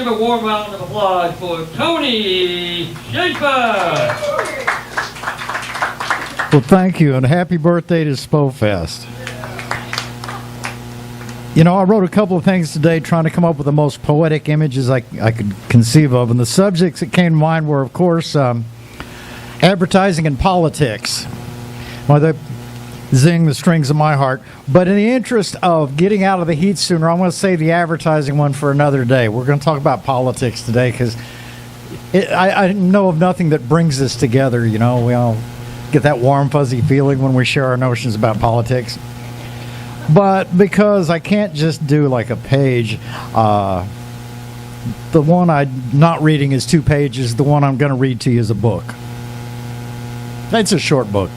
give a warm round of applause for Tony Shafer. Well, thank you, and happy birthday to Spofest. You know, I wrote a couple of things today trying to come up with the most poetic images I could conceive of, and the subjects that came to mind were, of course, advertising and politics. Well, they zing the strings of my heart. But in the interest of getting out of the heat sooner, I'm going to save the advertising one for another day. We're going to talk about politics today because I know of nothing that brings us together. You know, we all get that warm, fuzzy feeling when we share our notions about politics. But because I can't just do like a page, the one I'm not reading is 2 pages. The one I'm going to read to you is a book. It's a short book.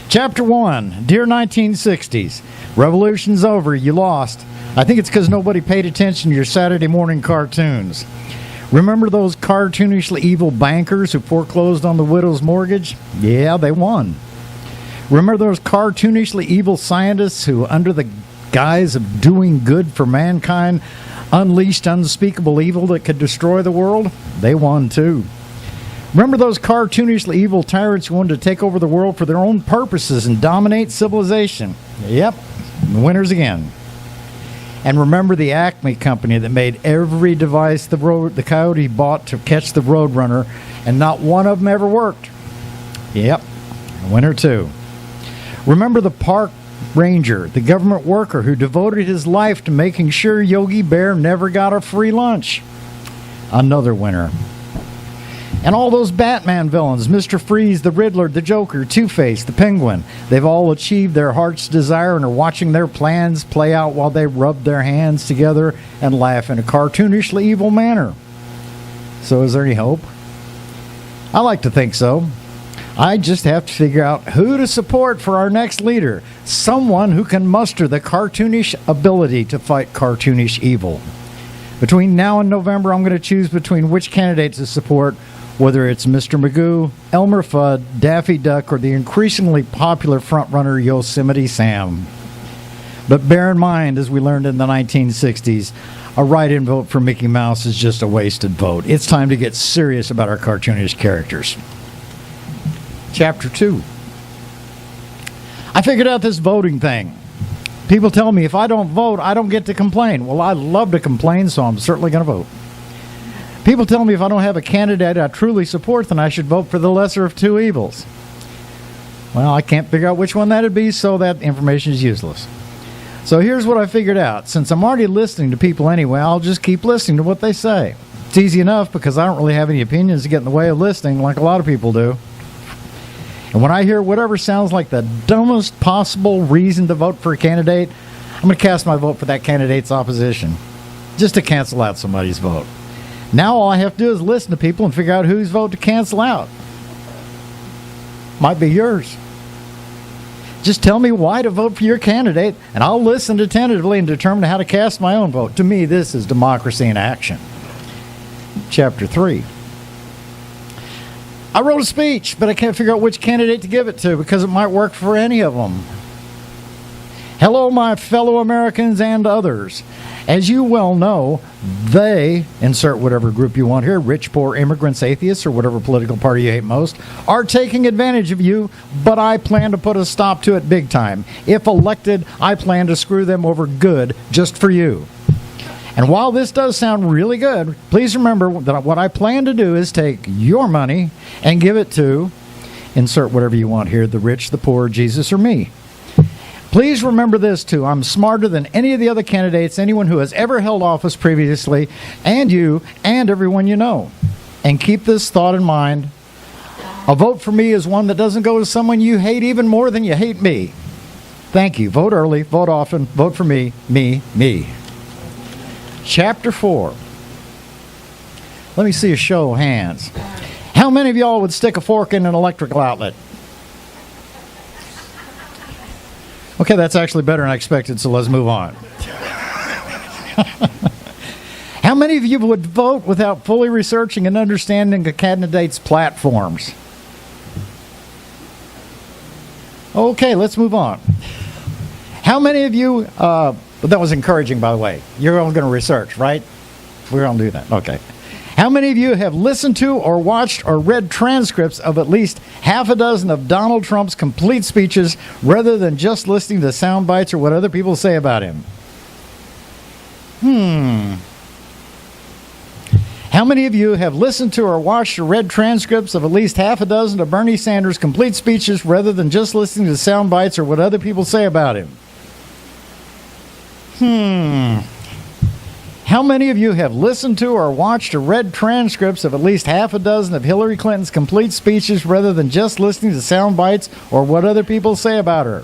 Chapter 1, Dear 1960s, Revolution's over, you lost. I think it's because nobody paid attention to your Saturday morning cartoons. Remember those cartoonishly evil bankers who foreclosed on the widow's mortgage? Yeah, they won. Remember those cartoonishly evil scientists who, under the guise of doing good for mankind, unleashed unspeakable evil that could destroy the world? They won too. Remember those cartoonishly evil tyrants who wanted to take over the world for their own purposes and dominate civilization? Yep, winners again. And remember the Acme company that made every device the Coyote bought to catch the Roadrunner, and not one of them ever worked? Yep, winner too. Remember the park ranger, the government worker who devoted his life to making sure Yogi Bear never got a free lunch? Another winner. And all those Batman villains, Mr. Freeze, the Riddler, the Joker, Two-Face, the Penguin, they've all achieved their heart's desire and are watching their plans play out while they rub their hands together and laugh in a cartoonishly evil manner. So is there any hope? I like to think so. I just have to figure out who to support for our next leader. Someone who can muster the cartoonish ability to fight cartoonish evil. Between now and November, I'm going to choose between which candidate to support, whether it's Mr. Magoo, Elmer Fudd, Daffy Duck, or the increasingly popular frontrunner Yosemite Sam. But bear in mind, as we learned in the 1960s, a write-in vote for Mickey Mouse is just a wasted vote. It's time to get serious about our cartoonish characters. Chapter 2. I figured out this voting thing. People tell me if I don't vote, I don't get to complain. Well, I love to complain, so I'm certainly going to vote. People tell me if I don't have a candidate I truly support, then I should vote for the lesser of two evils. Well, I can't figure out which one that would be, so that information is useless. So here's what I figured out. Since I'm already listening to people anyway, I'll just keep listening to what they say. It's easy enough because I don't really have any opinions to get in the way of listening like a lot of people do. And when I hear whatever sounds like the dumbest possible reason to vote for a candidate, I'm going to cast my vote for that candidate's opposition, just to cancel out somebody's vote. Now all I have to do is listen to people and figure out whose vote to cancel out. Might be yours. Just tell me why to vote for your candidate, and I'll listen attentively and determine how to cast my own vote. To me, this is democracy in action. Chapter 3. I wrote a speech, but I can't figure out which candidate to give it to because it might work for any of them. Hello, my fellow Americans and others. As you well know, they, insert whatever group you want here, rich, poor, immigrants, atheists, or whatever political party you hate most, are taking advantage of you, but I plan to put a stop to it big time. If elected, I plan to screw them over good just for you. And while this does sound really good, please remember that what I plan to do is take your money and give it to, insert whatever you want here, the rich, the poor, Jesus, or me. Please remember this, too. I'm smarter than any of the other candidates, anyone who has ever held office previously, and you, and everyone you know. And keep this thought in mind. A vote for me is one that doesn't go to someone you hate even more than you hate me. Thank you. Vote early, vote often, vote for me, me. Chapter 4. Let me see a show of hands. How many of y'all would stick a fork in an electrical outlet? Okay, that's actually better than I expected, so let's move on. How many of you would vote without fully researching and understanding a candidate's platforms? Okay, let's move on. How many of you, that was encouraging, by the way. You're all going to research, right? We're going to do that. Okay. How many of you have listened to or watched or read transcripts of at least half a dozen of Donald Trump's complete speeches rather than just listening to sound bites or what other people say about him? How many of you have listened to or watched or read transcripts of at least half a dozen of Bernie Sanders' complete speeches rather than just listening to sound bites or what other people say about him? How many of you have listened to or watched or read transcripts of at least half a dozen of Hillary Clinton's complete speeches rather than just listening to sound bites or what other people say about her?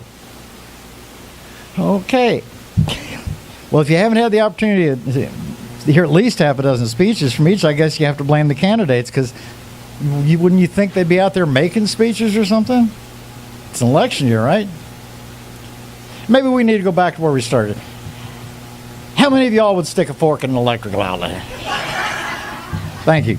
Okay. Well, if you haven't had the opportunity to hear at least half a dozen speeches from each, I guess you have to blame the candidates, because wouldn't you think they'd be out there making speeches or something? It's an election year, right? Maybe we need to go back to where we started. How many of y'all would stick a fork in an electrical outlet? Thank you.